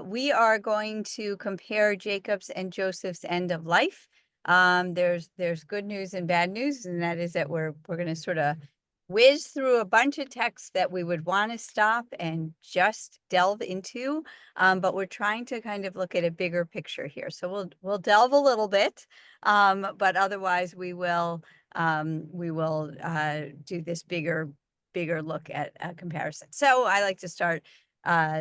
We are going to compare Jacob's and Joseph's end of life. There's good news and bad news, and that is that we're going to sort of whiz through a bunch of texts that we would want to stop and just delve into, but we're trying to kind of look at a bigger picture here. So we'll delve a little bit, but otherwise we will do this bigger look at a comparison. So I like to start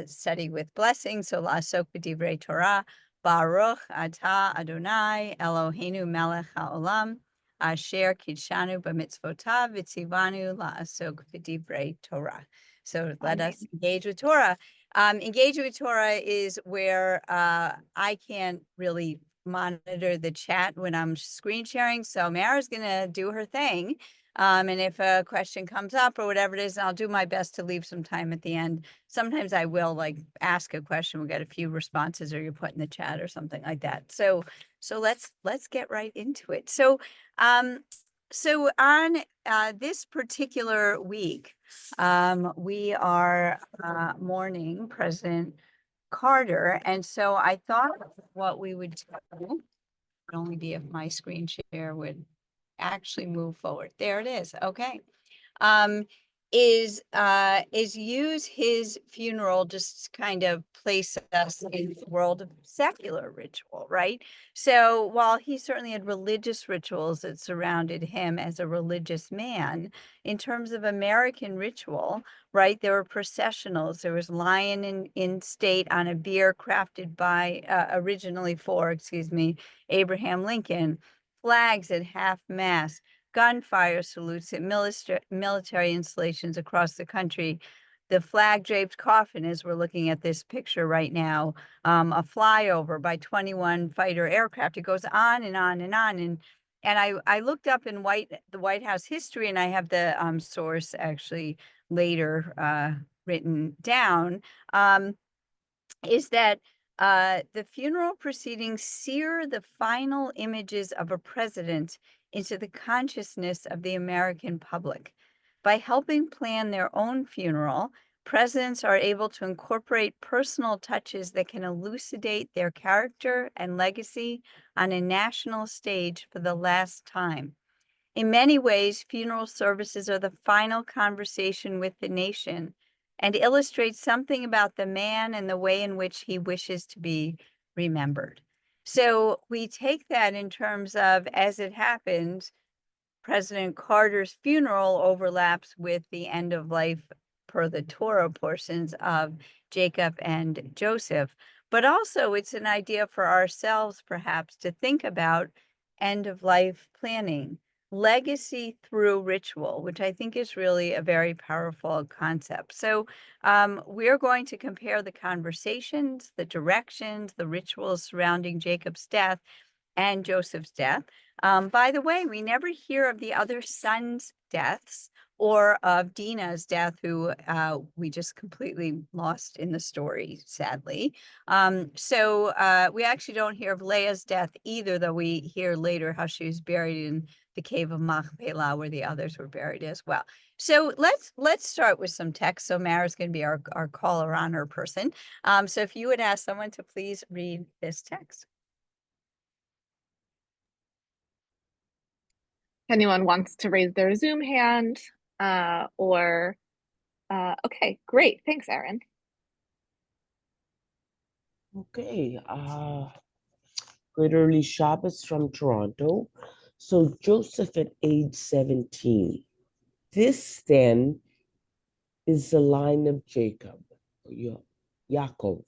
study with blessing. So la'asok b'divrei Torah, Baruch atah Adonai Eloheinu melech ha'olam, asher kidshanu b'mitzvotav v'tzivanu la'asok b'divrei Torah. So let us engage with Torah. Engage with Torah is where I can't really monitor the chat when I'm screen sharing. So Mara's going to do her thing. And if a question comes up or whatever it is, I'll do my best to leave some time at the end. Sometimes I will like ask a question. We'll get a few responses or you put in the chat or something like that. So let's get right into it. So on this particular week, we are mourning President Carter. And so I thought what we would do would only be if my screen share would actually move forward. There it is. Okay. Is use his funeral just kind of place us in the world of secular ritual, right? So while he certainly had religious rituals that surrounded him as a religious man, in terms of American ritual, right, there were processionals. There was lion in state on a bier crafted by originally for, Abraham Lincoln, flags at half-mast, gunfire salutes at military installations across the country, the flag-draped coffin, as we're looking at this picture right now, a flyover by 21 fighter aircraft. It goes on and on and on. And I looked up in the White House history, and I have the source actually later written down, is that the funeral proceedings sear the final images of a president into the consciousness of the American public. By helping plan their own funeral, presidents are able to incorporate personal touches that can elucidate their character and legacy on a national stage for the last time. In many ways, funeral services are the final conversation with the nation and illustrate something about the man and the way in which he wishes to be remembered. So we take that in terms of, as it happened, President Carter's funeral overlaps with the end of life per the Torah portions of Jacob and Joseph. But also it's an idea for ourselves, perhaps, to think about end of life planning, legacy through ritual, which I think is really a very powerful concept. So we're going to compare the conversations, the directions, the rituals surrounding Jacob's death and Joseph's death. By the way, we never hear of the other sons' deaths or of Dinah's death, who we just completely lost in the story, sadly. So we actually don't hear of Leah's death either, though we hear later how she was buried in the cave of Machpelah, where the others were buried as well. So let's start with some text. So Mara's going to be our caller honor person. So if you would ask someone to please read this text. Anyone wants to raise their Zoom hand okay, great. Thanks, Erin. Okay, good early Shabbos from Toronto. So Joseph at age 17. This then is the line of Jacob, Yaakov.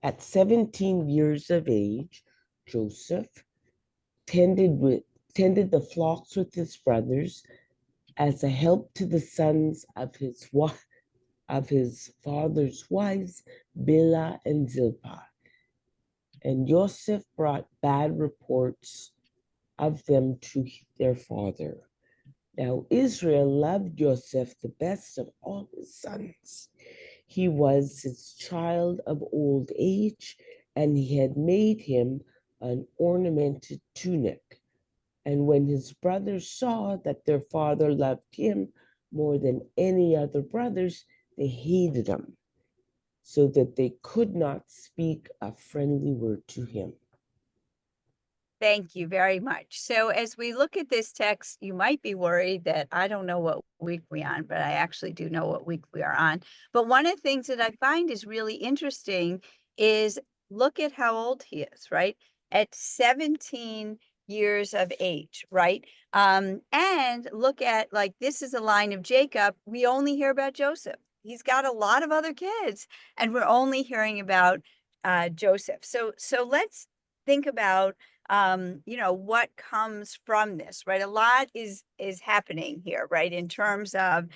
At 17 years of age, Joseph tended the flocks with his brothers as a help to the sons of his father's wives, Bilhah and Zilpah. And Joseph brought bad reports of them to their father. Now Israel loved Joseph the best of all his sons. He was his child of old age, and he had made him an ornamented tunic. And when his brothers saw that their father loved him more than any other brothers, they hated him. so that they could not speak a friendly word to him. Thank you very much. So as we look at this text, you might be worried that I don't know what week we're on, but I actually do know what week we are on. But one of the things that I find is really interesting is look at how old he is, right? At 17 years of age, right? And look at, like, this is a line of Jacob. We only hear about Joseph. He's got a lot of other kids, and we're only hearing about Joseph. So let's think about what comes from this, right? A lot is happening here, right? In terms of,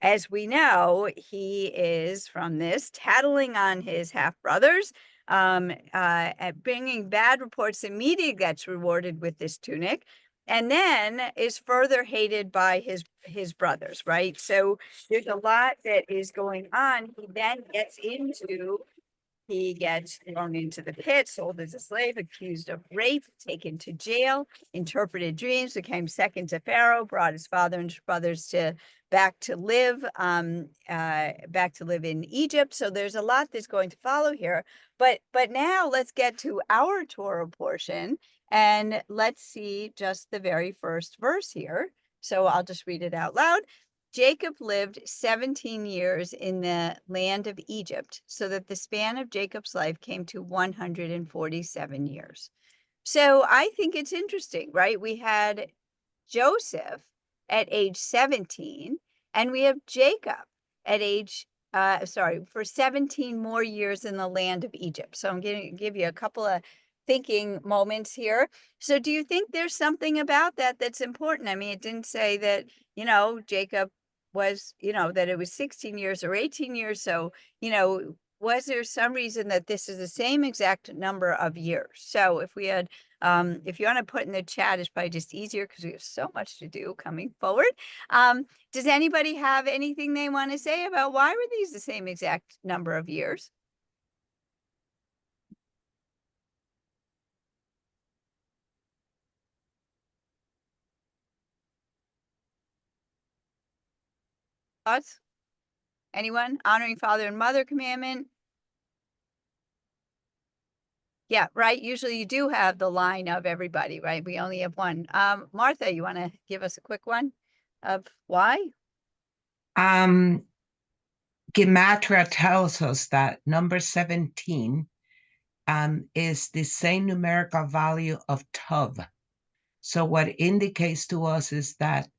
as we know, he is from this tattling on his half brothers, at bringing bad reports. The media gets rewarded with this tunic, and then is further hated by his brothers, right? So there's a lot that is going on. He gets thrown into the pit, sold as a slave, accused of rape, taken to jail, interpreted dreams, became second to Pharaoh, brought his father and brothers back to live in Egypt. So there's a lot that's going to follow here. But now let's get to our Torah portion, and let's see just the very first verse here. So I'll just read it out loud. Jacob lived 17 years in the land of Egypt, so that the span of Jacob's life came to 147 years. So I think it's interesting, right? We had Joseph at age 17, and we have Jacob at for 17 more years in the land of Egypt. So I'm going to give you a couple of thinking moments here. So do you think there's something about that that's important? I mean, it didn't say that, Jacob was, that it was 16 years or 18 years. So, was there some reason that this is the same exact number of years? So if we had, if you want to put in the chat, it's probably just easier because we have so much to do coming forward. Does anybody have anything they want to say about why were these the same exact number of years? Thoughts? Anyone? Honoring father and mother commandment. Yeah, right. Usually you do have the line of everybody, right? We only have one. Martha, you want to give us a quick one of why? Gematria tells us that number 17 is the same numerical value of Tav. So what indicates to us is that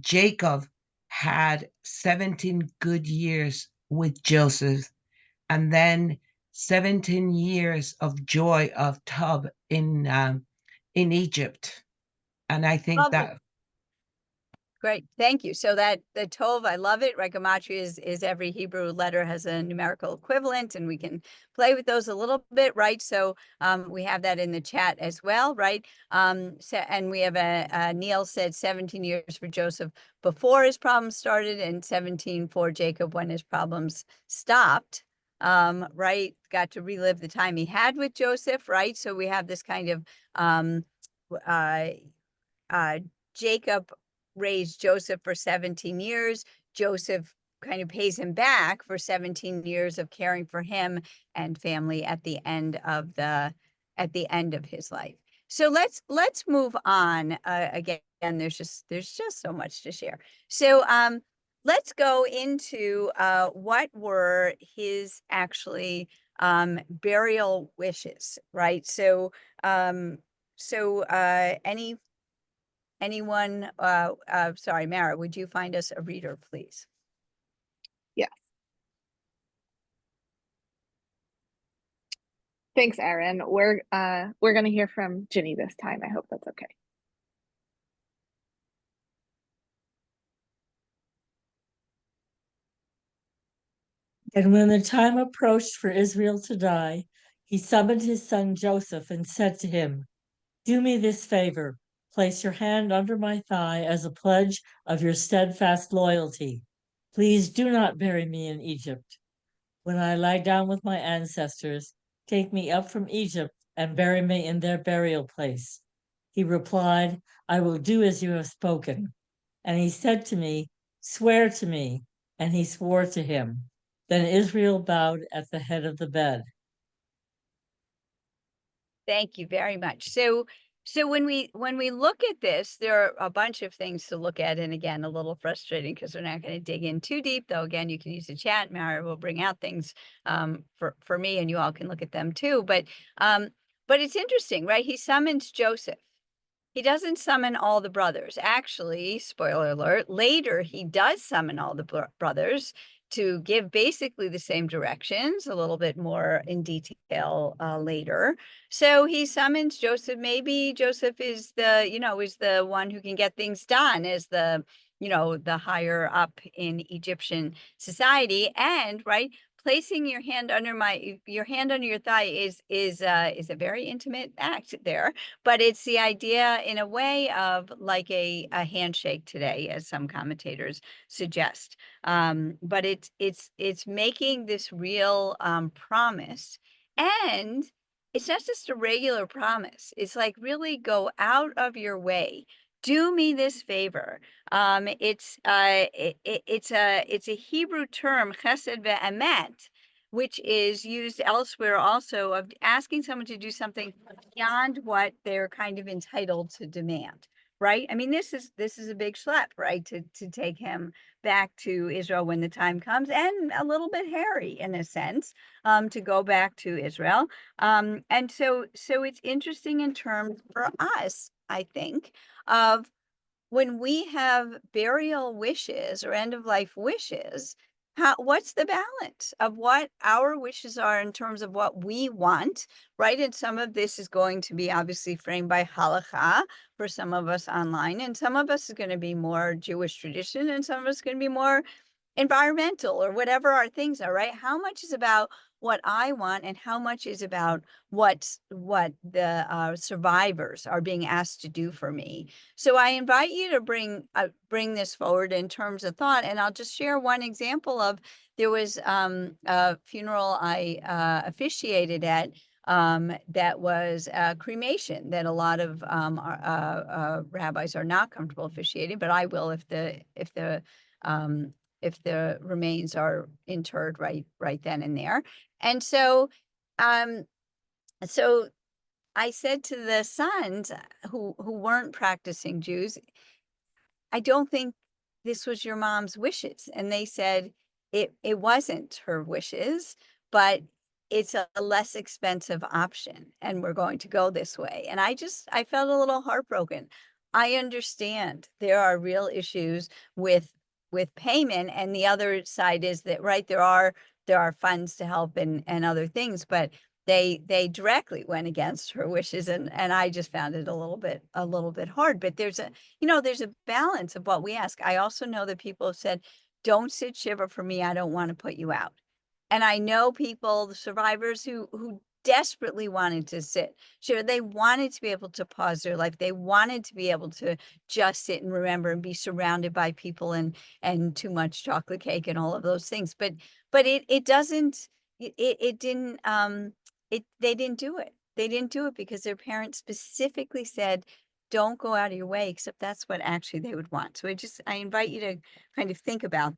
Jacob had 17 good years with Joseph, and then 17 years of joy of Tav in Egypt. And I think Lovely. that Great, thank you. So that the Tov, I love it. Right, gematria is every Hebrew letter has a numerical equivalent, and we can play with those a little bit, right? So we have that in the chat as well, right? And we have Neil said 17 years for Joseph before his problems started, and 17 for Jacob when his problems stopped. Right, got to relive the time he had with Joseph, right? So we have this kind of Jacob raised Joseph for 17 years. Joseph kind of pays him back for 17 years of caring for him and family at the end of his life. So let's move on. Again, there's just so much to share. So let's go into what were his actually burial wishes, right? So anyone, sorry, Mara, would you find us a reader, please? Yes. Thanks, Erin. We're going to hear from Ginny this time. I hope that's okay. And when the time approached for Israel to die, he summoned his son Joseph and said to him, "Do me this favor. Place your hand under my thigh as a pledge of your steadfast loyalty. Please do not bury me in Egypt. When I lie down with my ancestors, take me up from Egypt and bury me in their burial place." He replied, "I will do as you have spoken." And he said to me, "Swear to me." And he swore to him. Then Israel bowed at the head of the bed. Thank you very much. So when we look at this, there are a bunch of things to look at, and again, a little frustrating because we're not going to dig in too deep. Though again, you can use the chat. Mara will bring out things for me, and you all can look at them too. But it's interesting, right? He summons Joseph. He doesn't summon all the brothers. Actually, spoiler alert, later he does summon all the brothers to give basically the same directions, a little bit more in detail later. So he summons Joseph. Maybe Joseph is the one who can get things done as the higher up in Egyptian society. And right, placing your hand under your thigh is a very intimate act there, but it's the idea in a way of like a handshake today, as some commentators suggest. But it's making this real promise, and it's not just a regular promise. It's like, really go out of your way. Do me this favor. It's a Hebrew term, chesed ve'emet, which is used elsewhere also, of asking someone to do something beyond what they're kind of entitled to demand, right? I mean, this is a big schlep, right? To take him back to Israel when the time comes, and a little bit hairy in a sense, to go back to Israel. And so it's interesting in terms for us, I think, of when we have burial wishes or end of life wishes, what's the balance of what our wishes are in terms of what we want, right? And some of this is going to be obviously framed by halakha for some of us online, and some of us is going to be more Jewish tradition, and some of us is going to be more environmental or whatever our things are, right? How much is about what I want, and how much is about what the survivors are being asked to do for me? So I invite you to bring this forward in terms of thought, and I'll just share one example of, there was a funeral I officiated at, that was cremation, that a lot of rabbis are not comfortable officiating, but I will if the remains are interred right then and there. And so so I said to the sons who weren't practicing Jews, I don't think this was your mom's wishes. And they said it wasn't her wishes, but it's a less expensive option, and we're going to go this way. And I felt a little heartbroken. I understand there are real issues with payment, and the other side is that, right, there are funds to help and other things, but they directly went against her wishes, and I just found it a little bit hard. But there's a balance of what we ask. I also know that people have said, don't sit shiva for me, I don't want to put you out. And I know people, the survivors, who desperately wanted to sit shiva. They wanted to be able to pause their life. They wanted to be able to just sit and remember and be surrounded by people and too much chocolate cake and all of those things. But it doesn't, it didn't, they didn't do it. They didn't do it because their parents specifically said, don't go out of your way, except that's what actually they would want. So I invite you to kind of think about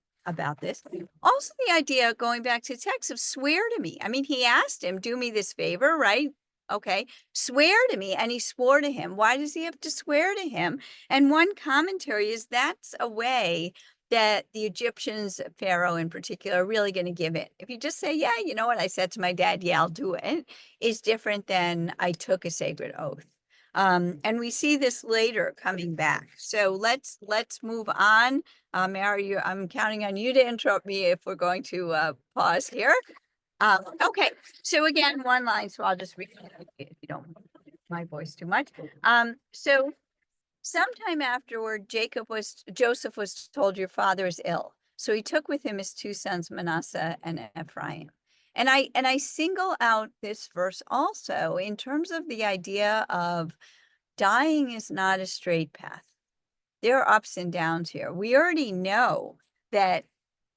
this. Also, the idea, going back to text, of swear to me. I mean, he asked him, do me this favor, right? Okay, swear to me. And he swore to him. Why does he have to swear to him? And one commentary is that's a way that the Egyptians, Pharaoh in particular, are really going to give it. If you just say, yeah, you know what, I said to my dad, yeah, I'll do it, is different than I took a sacred oath. And we see this later coming back. So let's move on. Mary, I'm counting on you to interrupt me if we're going to pause here. Okay, so again, one line, so I'll just read it if you don't mind my voice too much. So sometime afterward, Joseph was told, your father is ill. So he took with him his two sons, Manasseh and Ephraim. And I single out this verse also in terms of the idea of dying is not a straight path. There are ups and downs here. We already know that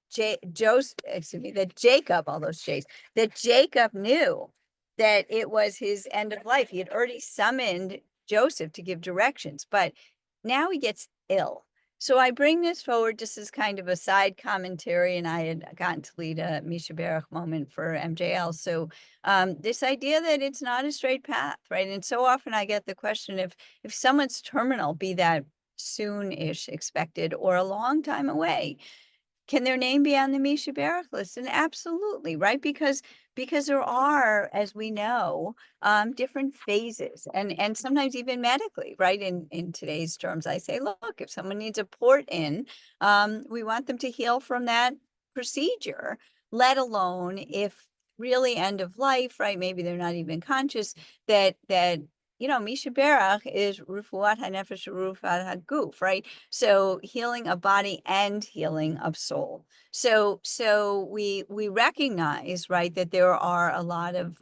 Jacob, all those J's, that Jacob knew that it was his end of life. He had already summoned Joseph to give directions, but now he gets ill. So I bring this forward just as kind of a side commentary, and I had gotten to lead a Misha Berach moment for MJL. So this idea that it's not a straight path, right? And so often I get the question if someone's terminal, be that soon-ish expected or a long time away, can their name be on the Misha Berach list? And absolutely, right? Because there are, as we know, different phases, and sometimes even medically, right? In today's terms, I say, look, if someone needs a port in, we want them to heal from that procedure, let alone if really end of life, right? Maybe they're not even conscious that Misha Berach is Rufuat HaNefesh Rufuat HaGuf, right? So healing of body and healing of soul. So we recognize, right, that there are a lot of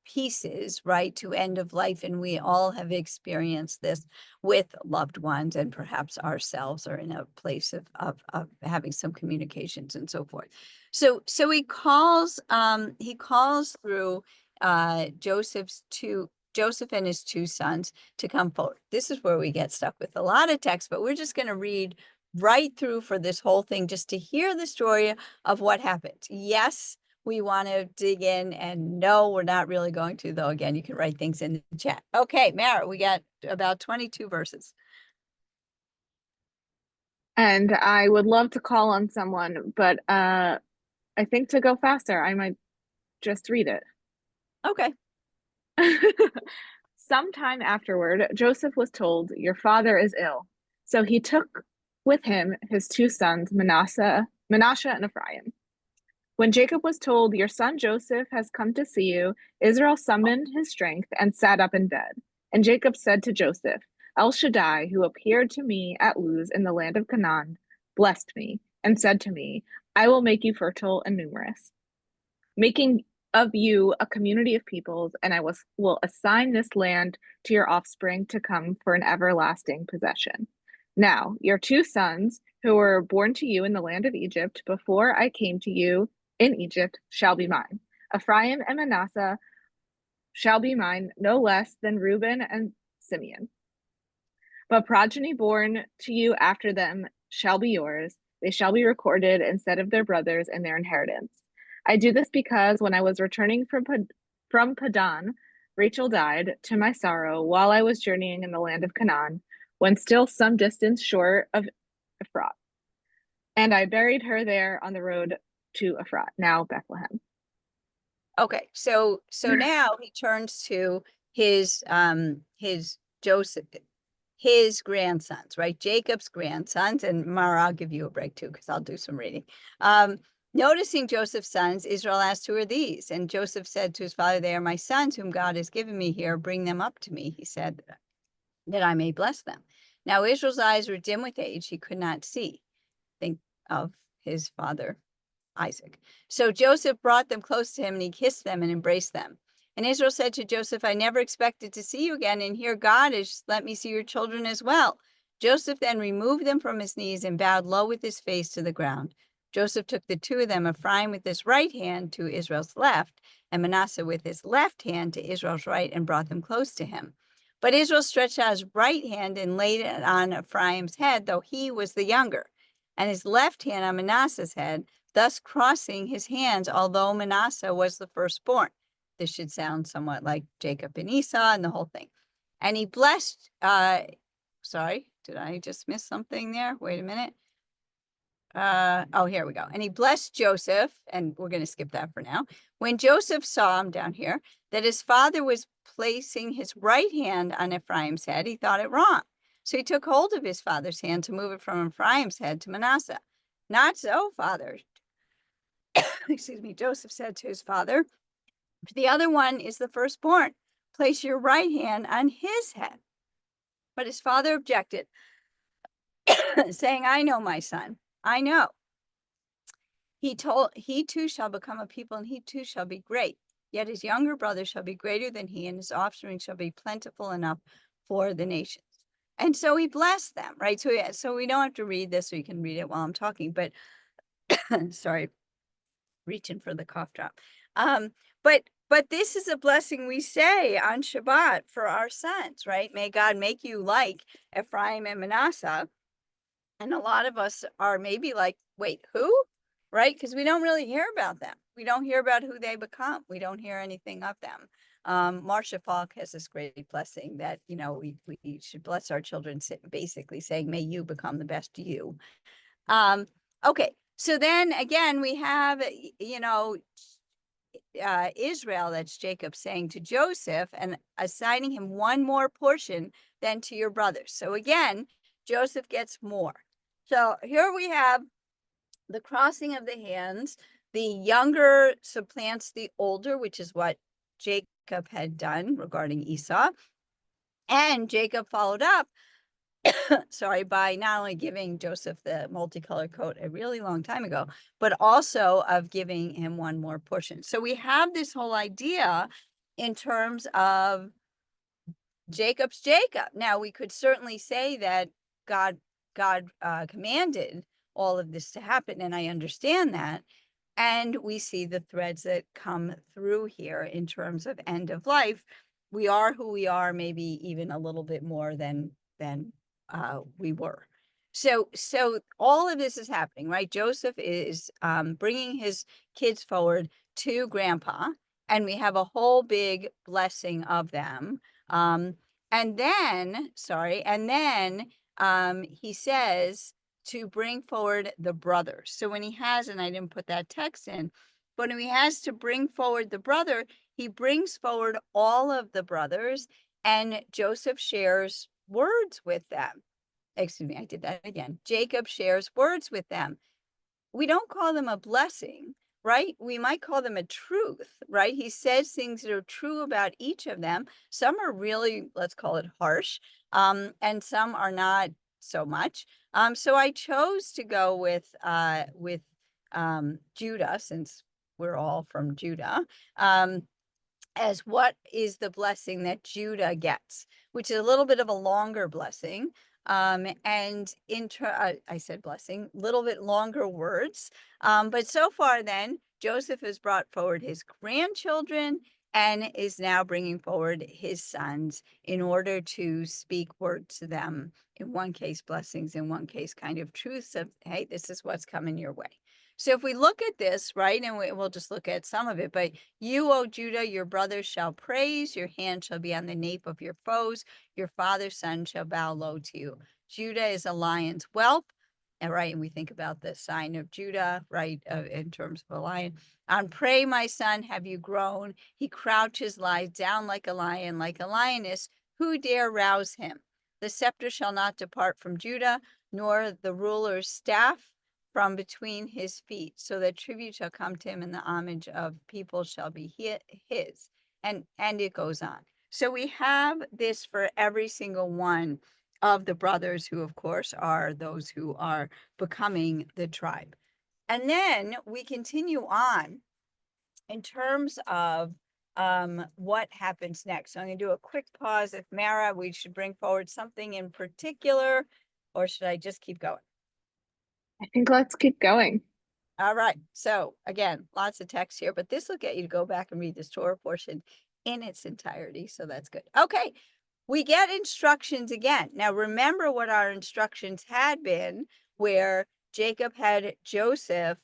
pieces, right, to end of life, and we all have experienced this with loved ones and perhaps ourselves, or in a place of having some communications and so forth. So he calls through Joseph and his two sons to come forward. This is where we get stuck with a lot of text, but we're just going to read right through for this whole thing just to hear the story of what happened. Yes, we want to dig in, and no, we're not really going to, though. Again, you can write things in the chat. Okay, Mara, we got about 22 verses. And I would love to call on someone, but I think to go faster, I might just read it. Okay. Sometime afterward, Joseph was told, "Your father is ill." So he took with him his two sons, Manasseh and Ephraim. When Jacob was told, "Your son Joseph has come to see you," Israel summoned his strength and sat up in bed. And Jacob said to Joseph, "El Shaddai, who appeared to me at Luz in the land of Canaan, blessed me and said to me, 'I will make you fertile and numerous, making of you a community of peoples, and I will assign this land to your offspring to come for an everlasting possession.' Now, your two sons, who were born to you in the land of Egypt before I came to you in Egypt, shall be mine. Ephraim and Manasseh shall be mine, no less than Reuben and Simeon. But progeny born to you after them shall be yours. They shall be recorded instead of their brothers in their inheritance. I do this because when I was returning from Padan, Rachel died, to my sorrow, while I was journeying in the land of Canaan, when still some distance short of Ephrat. And I buried her there on the road to Ephrat, now Bethlehem." Okay. So now he turns to his Joseph, his grandsons, right? Jacob's grandsons, and Mara, I'll give you a break too, because I'll do some reading. Noticing Joseph's sons, Israel asked, "Who are these?" And Joseph said to his father, "They are my sons, whom God has given me here. Bring them up to me," he said, "that I may bless them." Now Israel's eyes were dim with age. He could not see. Think of his father Isaac. So Joseph brought them close to him, and he kissed them and embraced them. And Israel said to Joseph, "I never expected to see you again, and here God has let me see your children as well." Joseph then removed them from his knees and bowed low with his face to the ground. Joseph took the two of them, Ephraim with his right hand to Israel's left, and Manasseh with his left hand to Israel's right, and brought them close to him. But Israel stretched out his right hand and laid it on Ephraim's head, though he was the younger, and his left hand on Manasseh's head, thus crossing his hands, although Manasseh was the firstborn. This should sound somewhat like Jacob and Esau and the whole thing. And he blessed, sorry, did I just miss something there? Wait a minute. Oh, here we go. And he blessed Joseph, and we're going to skip that for now. When Joseph saw him down here, that his father was placing his right hand on Ephraim's head, he thought it wrong. So he took hold of his father's hand to move it from Ephraim's head to Manasseh. "Not so, father," excuse me, Joseph said to his father, "the other one is the firstborn. Place your right hand on his head." But his father objected, saying, "I know, my son, I know. He too shall become a people, and he too shall be great. Yet his younger brother shall be greater than he, and his offspring shall be plentiful enough for the nations." And so he blessed them, right? So we don't have to read this, or you can read it while I'm talking, but sorry, reaching for the cough drop. But But this is a blessing we say on Shabbat for our sons, right? May God make you like Ephraim and Manasseh. And a lot of us are maybe like, wait, who? Right? Because we don't really hear about them. We don't hear about who they become. We don't hear anything of them. Marcia Falk has this great blessing that, we should bless our children, basically saying, may you become the best you. Okay. So then again, we have, Israel, that's Jacob, saying to Joseph and assigning him one more portion than to your brothers. So again, Joseph gets more. So here we have the crossing of the hands. The younger supplants the older, which is what Jacob had done regarding Esau. And Jacob followed up, by not only giving Joseph the multicolored coat a really long time ago, but also of giving him one more portion. So we have this whole idea in terms of Jacob's Jacob. Now we could certainly say that God commanded all of this to happen, and I understand that. And we see the threads that come through here in terms of end of life. We are who we are, maybe even a little bit more than we were. So all of this is happening, right? Joseph is bringing his kids forward to grandpa, and we have a whole big blessing of them. And then he says to bring forward the brothers. So when he has, and I didn't put that text in, but when he has to bring forward the brother, he brings forward all of the brothers, and Joseph shares words with them. Excuse me, I did that again. Jacob shares words with them. We don't call them a blessing, right? We might call them a truth, right? He says things that are true about each of them. Some are really, let's call it harsh, and some are not so much. So I chose to go with Judah, since we're all from Judah, as what is the blessing that Judah gets, which is a little bit of a longer blessing. And I said blessing, little bit longer words. But so far then, Joseph has brought forward his grandchildren and is now bringing forward his sons in order to speak words to them. In one case, blessings, in one case, kind of truths of, hey, this is what's coming your way. So if we look at this, right, and we'll just look at some of it, but you, O Judah, your brothers shall praise, your hand shall be on the nape of your foes, your father's son shall bow low to you. Judah is a lion's whelp, and right, and we think about the sign of Judah, right, in terms of a lion. On prey, my son, have you grown? He crouches, lies down like a lion, like a lioness. Who dare rouse him? The scepter shall not depart from Judah, nor the ruler's staff from between his feet, so that tribute shall come to him and the homage of people shall be his. And it goes on. So we have this for every single one of the brothers, who of course are those who are becoming the tribe. And then we continue on in terms of what happens next. So I'm going to do a quick pause. If Mara, we should bring forward something in particular, or should I just keep going? I think let's keep going. All right. So again, lots of text here, but this will get you to go back and read this Torah portion in its entirety. So that's good. Okay. We get instructions again. Now, remember what our instructions had been, where Jacob had Joseph,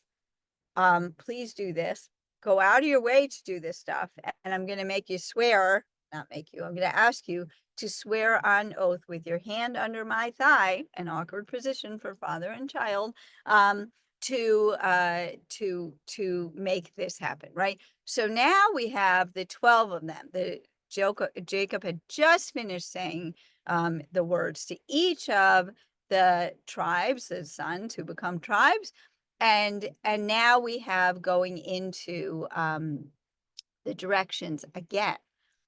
please do this, go out of your way to do this stuff. And I'm going to make you swear, not make you, I'm going to ask you to swear on oath with your hand under my thigh, an awkward position for father and child, to make this happen, right? So now we have the 12 of them. Jacob had just finished saying the words to each of the tribes, the sons who become tribes, and now we have going into the directions again.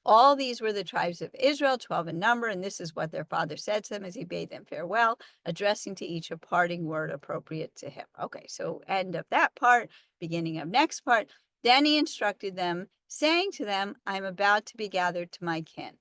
All these were the tribes of Israel, 12 in number, and this is what their father said to them as he bade them farewell, addressing to each a parting word appropriate to him. Okay, so end of that part, beginning of next part. Then he instructed them, saying to them, I'm about to be gathered to my kin.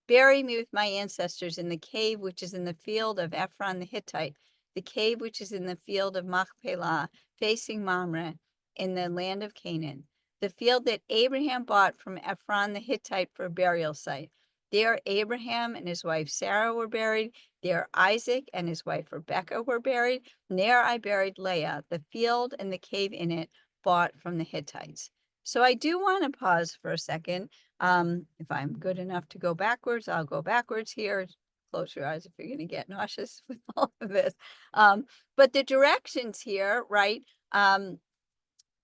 Bury me with my ancestors in the cave which is in the field of Ephron the Hittite, the cave which is in the field of Machpelah, facing Mamre, in the land of Canaan. the field that Abraham bought from Ephron the Hittite for a burial site. There Abraham and his wife Sarah were buried. There Isaac and his wife Rebekah were buried. And there I buried Leah, the field and the cave in it bought from the Hittites. So I do want to pause for a second. If I'm good enough to go backwards, I'll go backwards here. Close your eyes if you're going to get nauseous with all of this. But the directions here, right,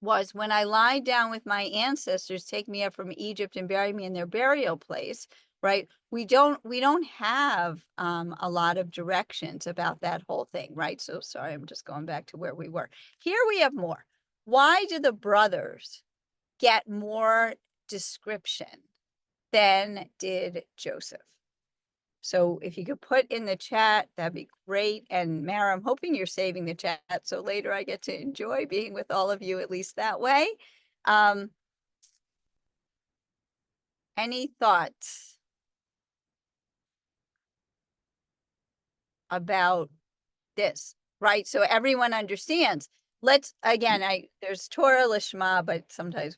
was when I lie down with my ancestors, take me up from Egypt and bury me in their burial place, right? We don't have a lot of directions about that whole thing, right? So sorry, I'm just going back to where we were. Here we have more. Why do the brothers get more description than did Joseph? So if you could put in the chat, that'd be great. And Mara, I'm hoping you're saving the chat so later I get to enjoy being with all of you, at least that way. Any thoughts about this, right? So everyone understands. Let's, again, there's Torah Lishma, but sometimes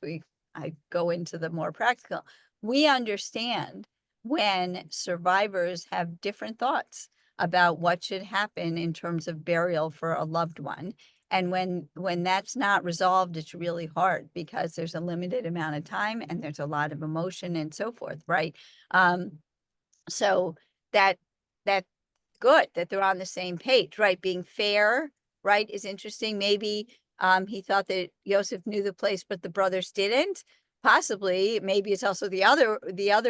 I go into the more practical. We understand when survivors have different thoughts about what should happen in terms of burial for a loved one. And when that's not resolved, it's really hard because there's a limited amount of time and there's a lot of emotion and so forth, right? So that's good that they're on the same page, right? Being fair, right, is interesting. Maybe he thought that Joseph knew the place, but the brothers didn't. Possibly, maybe it's also the other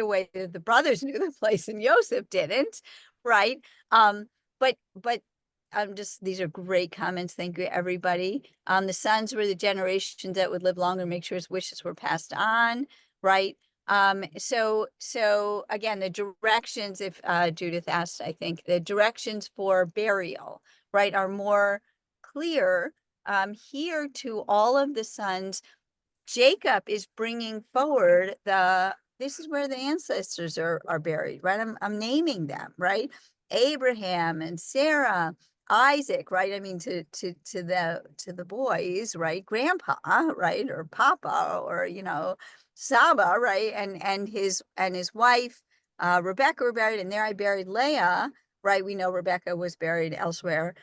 way that the brothers knew the place and Joseph didn't, right? But these are great comments. Thank you, everybody. The sons were the generations that would live longer, make sure his wishes were passed on, right? So again, the directions, if Judith asked, I think the directions for burial, right, are more clear here to all of the sons. Jacob is bringing forward this is where the ancestors are buried, right? I'm naming them, right? Abraham and Sarah, Isaac, right? I mean, to the boys, right? Grandpa, right? Or Papa, or, Saba, right? And his wife, Rebekah were buried, and there I buried Leah, right? We know Rebekah was buried elsewhere.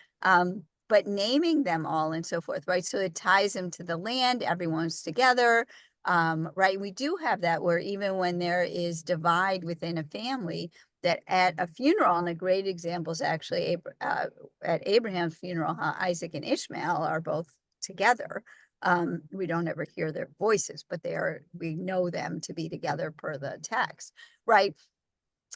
But naming them all and so forth, right? So it ties them to the land, everyone's together, right? We do have that where even when there is divide within a family, that at a funeral, and a great example is actually at Abraham's funeral, Isaac and Ishmael are both together. We don't ever hear their voices, but we know them to be together per the text, right?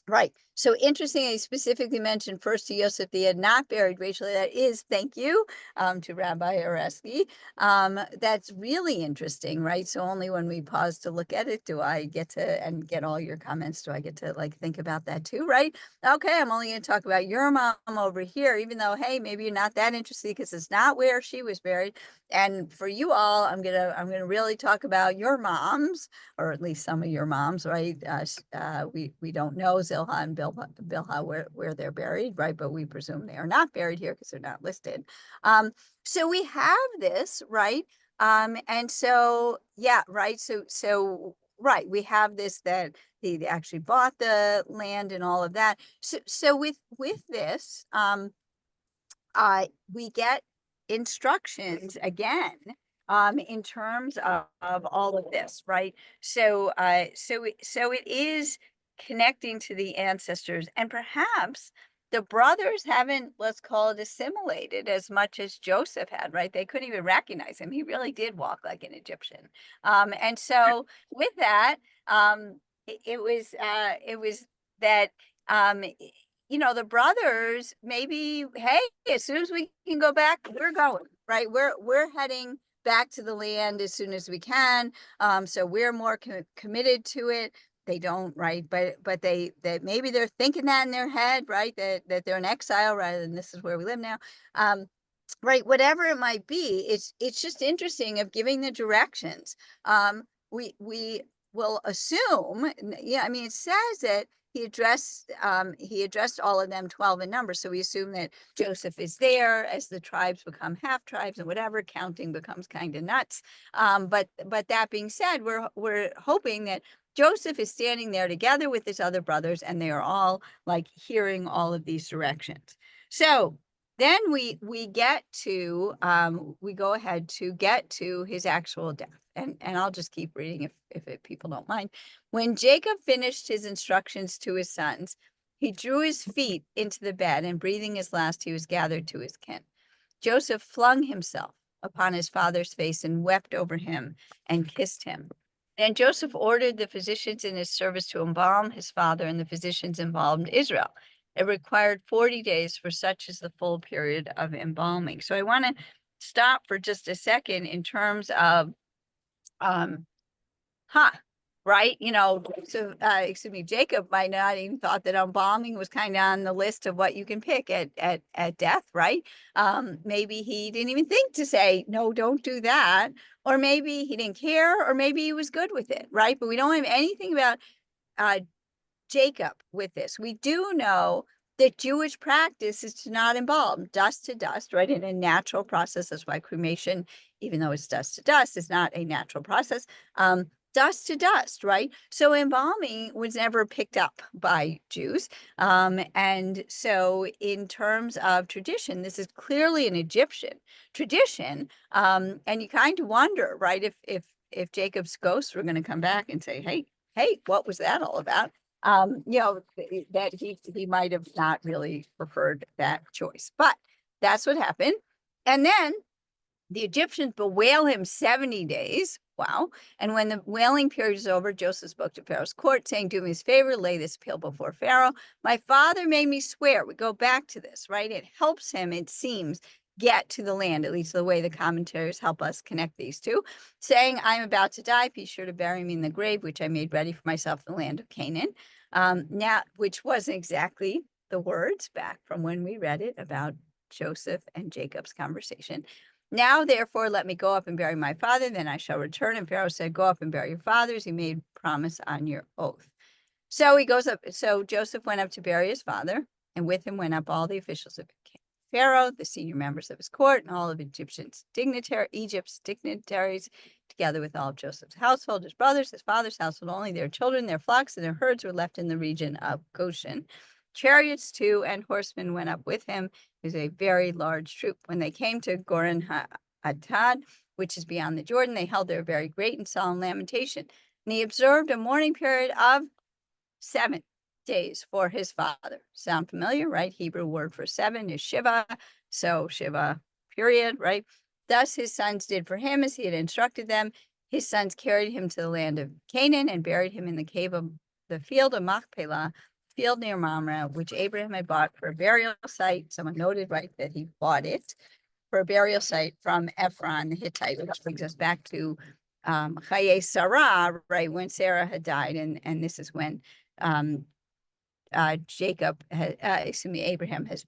Right. So interesting, he specifically mentioned first to Joseph, they had not buried Rachel. That is, thank you to Rabbi Oresky. That's really interesting, right? So only when we pause to look at it do I get to, and get all your comments, do I get to like think about that too, right? Okay, I'm only going to talk about your mom over here, even though, hey, maybe you're not that interested because it's not where she was buried. And for you all, I'm gonna really talk about your moms, or at least some of your moms, right? We don't know Zilha and Bilhah where they're buried, right? But we presume they are not buried here because they're not listed. So we have this, right? And so, yeah, right. So right, we have this that they actually bought the land and all of that. So with this, we get instructions again in terms of all of this, right? So it is connecting to the ancestors, and perhaps the brothers haven't, let's call it, assimilated as much as Joseph had, right? They couldn't even recognize him. He really did walk like an Egyptian. And so with that, it was that the brothers maybe, hey, as soon as we can go back, we're going, right? We're heading back to the land as soon as we can. So we're more committed to it. They don't, right? But that maybe they're thinking that in their head, right? That they're in exile rather than this is where we live now. Right, whatever it might be, it's just interesting of giving the directions. We will assume, yeah, I mean, it says that he addressed all of them 12 in number. So we assume that Joseph is there as the tribes become half tribes and whatever, counting becomes kind of nuts. But that being said, we're hoping that Joseph is standing there together with his other brothers, and they are all like hearing all of these directions. So then we go ahead to get to his actual death. And I'll just keep reading if people don't mind. When Jacob finished his instructions to his sons, he drew his feet into the bed, and breathing his last, he was gathered to his kin. Joseph flung himself upon his father's face and wept over him and kissed him. And Joseph ordered the physicians in his service to embalm his father, and the physicians embalmed Israel. It required 40 days, for such is the full period of embalming. So I want to stop for just a second in terms of, right? Jacob might not even thought that embalming was kind of on the list of what you can pick at death, right? Maybe he didn't even think to say, no, don't do that. Or maybe he didn't care, or maybe he was good with it, right? But we don't have anything about Jacob with this. We do know that Jewish practice is to not embalm, dust to dust, right? In a natural process. That's why cremation, even though it's dust to dust, is not a natural process. Dust to dust, right? So embalming was never picked up by Jews. And so in terms of tradition, this is clearly an Egyptian tradition. And you kind of wonder, right, if Jacob's ghosts were going to come back and say, hey, what was that all about? That he might have not really preferred that choice, but that's what happened. And then the Egyptians bewail him 70 days. Wow. And when the wailing period is over, Joseph spoke to Pharaoh's court, saying, do me this favor, lay this appeal before Pharaoh. My father made me swear. We go back to this, right? It helps him, it seems, get to the land, at least the way the commentaries help us connect these two, saying, I'm about to die. Be sure to bury me in the grave, which I made ready for myself in the land of Canaan. Now, which wasn't exactly the words back from when we read it about Joseph and Jacob's conversation. Now, therefore, let me go up and bury my father, then I shall return. And Pharaoh said, go up and bury your fathers. He made promise on your oath. So he goes up. So Joseph went up to bury his father, and with him went up all the officials of Pharaoh, the senior members of his court, and all of Egypt's dignitaries, together with all of Joseph's household, his brothers, his father's household, only their children, their flocks, and their herds were left in the region of Goshen. Chariots too and horsemen went up with him. It was a very large troop. When they came to Goren Atad, which is beyond the Jordan, they held their very great and solemn lamentation. And he observed a mourning period of 7 days for his father. Sound familiar, right? Hebrew word for 7 is Shiva. So Shiva, period, right? Thus his sons did for him as he had instructed them. His sons carried him to the land of Canaan and buried him in the cave of the field of Machpelah, field near Mamre, which Abraham had bought for a burial site. Someone noted, right, that he bought it for a burial site from Ephron the Hittite, which brings us back to Chaye Sarah, right, when Sarah had died. And this is when Abraham has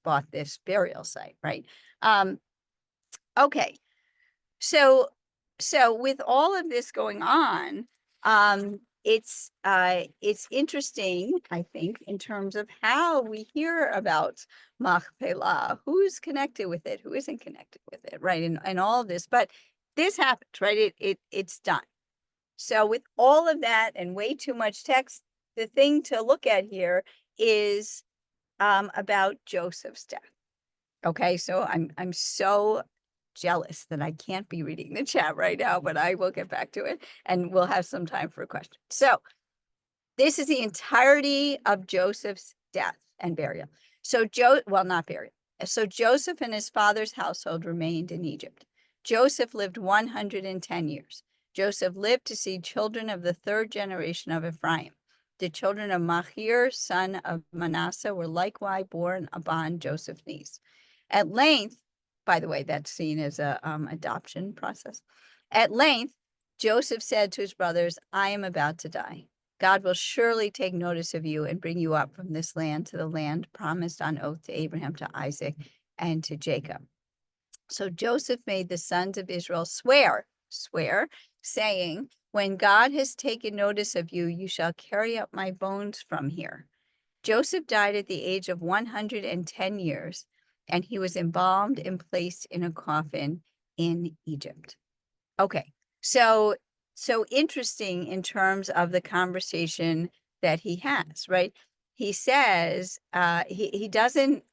bought this burial site, right? Okay, so with all of this going on, it's interesting, I think, in terms of how we hear about Machpelah, who's connected with it, who isn't connected with it, right? And all of this, but this happened, right? It's done. So with all of that and way too much text, the thing to look at here is about Joseph's death. Okay, so I'm so jealous that I can't be reading the chat right now, but I will get back to it and we'll have some time for a question. So this is the entirety of Joseph's death and burial. So not burial. So Joseph and his father's household remained in Egypt. Joseph lived 110 years. Joseph lived to see children of the 3rd generation of Ephraim. The children of Machir, son of Manasseh, were likewise born upon Joseph's knees. At length, by the way, that's seen as a adoption process. At length, Joseph said to his brothers, I am about to die. God will surely take notice of you and bring you up from this land to the land promised on oath to Abraham, to Isaac, and to Jacob. So Joseph made the sons of Israel swear, saying, when God has taken notice of you, you shall carry up my bones from here. Joseph died at the age of 110 years, and he was embalmed and placed in a coffin in Egypt. Okay, so interesting in terms of the conversation that he has, right? He says he doesn't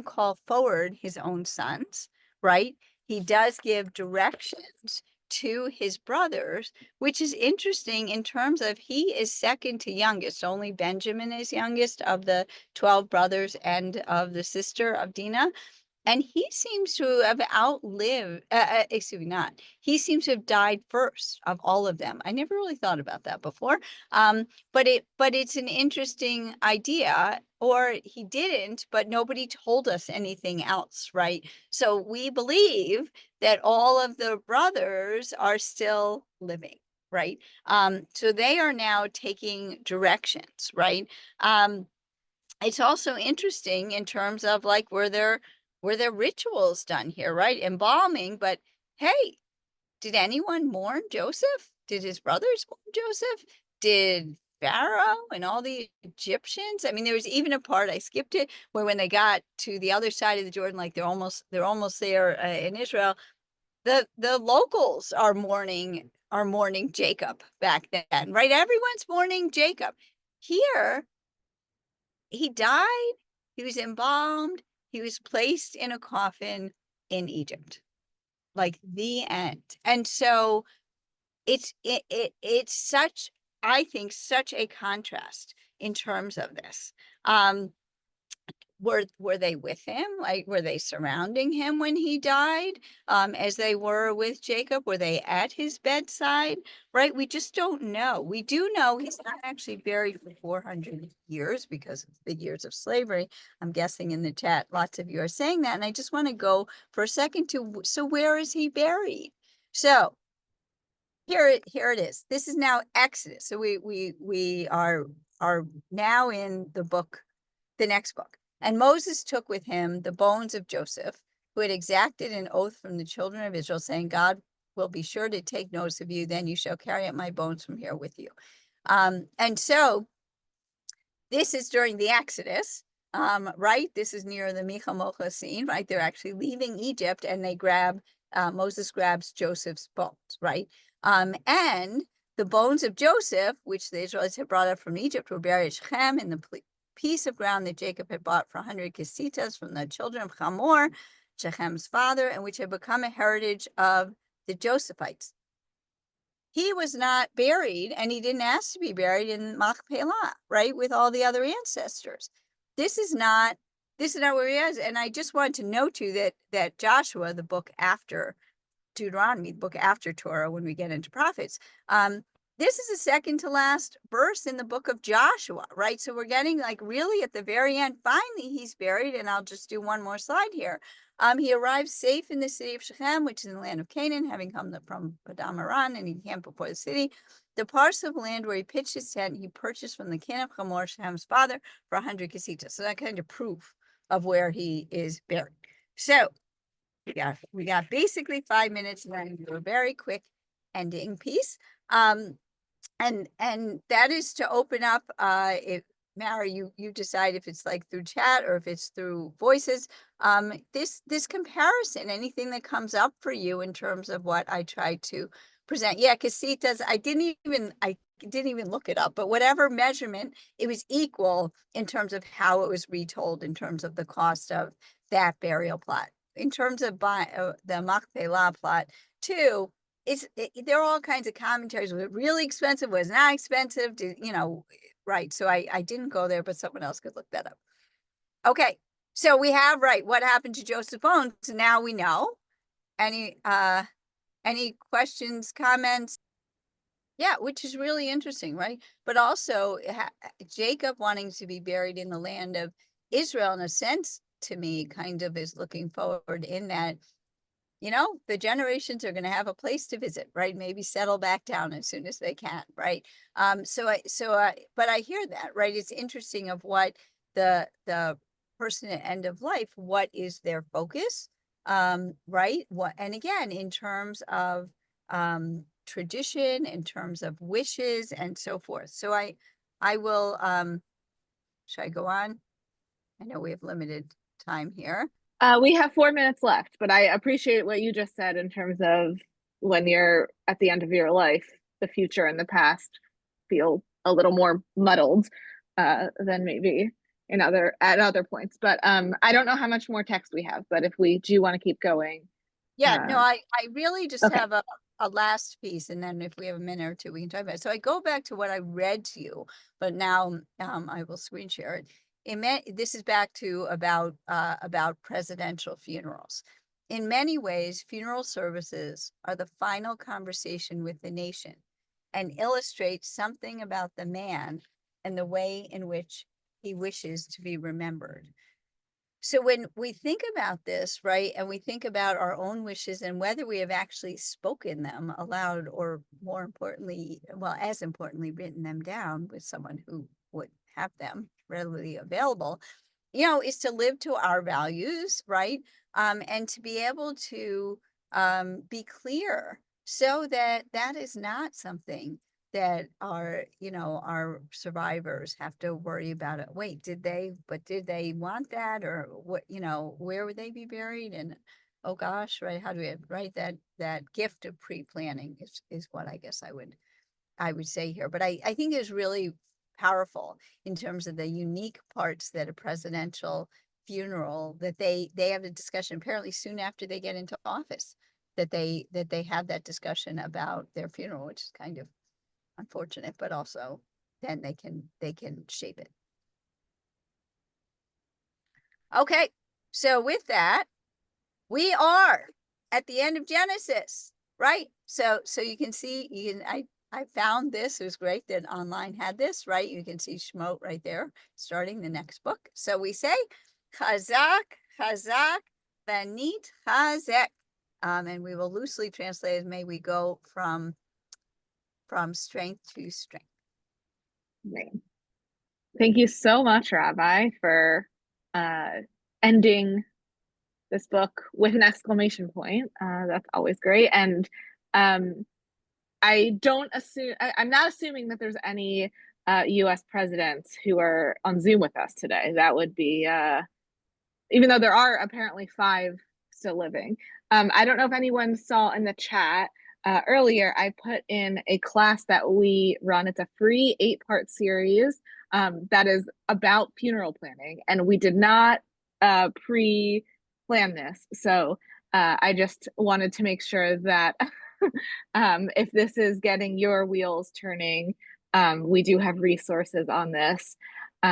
call forward his own sons, right? He does give directions to his brothers, which is interesting in terms of he is second to youngest. Only Benjamin is youngest of the 12 brothers and of the sister of Dinah. And he seems to have outlived, excuse me, not, he seems to have died first of all of them. I never really thought about that before. But it's an interesting idea, or he didn't, but nobody told us anything else, right? So we believe that all of the brothers are still living, right? So they are now taking directions, right? It's also interesting in terms of like were there rituals done here, right? Embalming, but hey, did anyone mourn Joseph? Did his brothers mourn Joseph? Did Pharaoh and all the Egyptians? I mean, there was even a part, I skipped it, where when they got to the other side of the Jordan, like they're almost there in Israel, the locals are mourning Jacob back then, right? Everyone's mourning Jacob. Here, he died, he was embalmed, he was placed in a coffin in Egypt, like the end. And so it's such, I think, such a contrast in terms of this. Were they with him? Like, were they surrounding him when he died? As they were with Jacob? Were they at his bedside? Right? We just don't know. We do know he's not actually buried for 400 years because of the years of slavery. I'm guessing in the chat, lots of you are saying that. And I just want to go for a second to, so where is he buried? So here it is. This is now Exodus. So we are now in the book, the next book. And Moses took with him the bones of Joseph, who had exacted an oath from the children of Israel, saying, God will be sure to take notice of you, then you shall carry up my bones from here with you. And so this is during the Exodus, right? This is near the Micha Mocha scene, right? They're actually leaving Egypt and they Moses grabs Joseph's bones, right? And the bones of Joseph, which the Israelites had brought up from Egypt, were buried at Shechem in the piece of ground that Jacob had bought for 100 kesitas from the children of Hamor, Shechem's father, and which had become a heritage of the Josephites. He was not buried, and he didn't ask to be buried in Machpelah, right, with all the other ancestors. This is not where he is. And I just want to note to you that Joshua, the book after Deuteronomy, the book after Torah, when we get into prophets, this is the second to last verse in the book of Joshua, right? So we're getting like really at the very end, finally he's buried, and I'll just do one more slide here. He arrived safe in the city of Shechem, which is in the land of Canaan, having come from Padam Aram, and he camped before the city. The parcel of land where he pitched his tent, he purchased from the king of Hamor, Shechem's father, for 100 kesitas. So that kind of proof of where he is buried. So we got basically 5 minutes, and then do a very quick ending piece. And that is to open up, if Mara, you decide if it's like through chat or if it's through voices, this comparison, anything that comes up for you in terms of what I try to present. Yeah, Casitas, I didn't even look it up, but whatever measurement, it was equal in terms of how it was retold in terms of the cost of that burial plot. In terms of the Machpelah plot too, there are all kinds of commentaries. Was it really expensive? Was it not expensive? Right. So I didn't go there, but someone else could look that up. Okay. So we have, right, what happened to Joseph's bones. So now we know. Any questions, comments? Yeah, which is really interesting, right? But also Jacob wanting to be buried in the land of Israel, in a sense, to me, kind of is looking forward in that, the generations are going to have a place to visit, right? Maybe settle back down as soon as they can, right? But I hear that, right? It's interesting of what the person at end of life, what is their focus, right? And again, in terms of tradition, in terms of wishes, and so forth. So I will, should I go on? I know we have limited time here. We have 4 minutes left, but I appreciate what you just said in terms of when you're at the end of your life, the future and the past feel a little more muddled than maybe at other points. But I don't know how much more text we have, but if we do want to keep going. Yeah, no, I really just okay. have a last piece, and then if we have a minute or two, we can talk about it. So I go back to what I read to you, but now I will screen share it. This is back to about presidential funerals. In many ways, funeral services are the final conversation with the nation and illustrate something about the man and the way in which he wishes to be remembered. So when we think about this, right, and we think about our own wishes and whether we have actually spoken them aloud, or more importantly, well, as importantly, written them down with someone who would have them readily available, is to live to our values, right? And to be able to be clear so that that is not something that our survivors have to worry about it. Wait, did they want that, or what, where would they be buried? And oh gosh, right, how do we write that gift of pre-planning is what I guess I would say here. But I think it's really powerful in terms of the unique parts that a presidential funeral, that they have a discussion apparently soon after they get into office, that they have that discussion about their funeral, which is kind of unfortunate, but also then they can shape it. Okay, so with that, we are at the end of Genesis, right? So you can see, I found this. It was great that online had this, right? You can see Shemot right there, starting the next book. So we say, Chazak, Chazak, Banit Chazek. And we will loosely translate as, may we go from strength to strength. Right. Thank you so much, Rabbi, for ending this book with an exclamation point. That's always great. And I don't assume, I'm not assuming that there's any US presidents who are on Zoom with us today. That would be, even though there are apparently 5 still living. I don't know if anyone saw in the chat earlier, I put in a class that we run. It's a free 8-part series that is about funeral planning, and we did not pre-plan this. So I just wanted to make sure that if this is getting your wheels turning, we do have resources on this.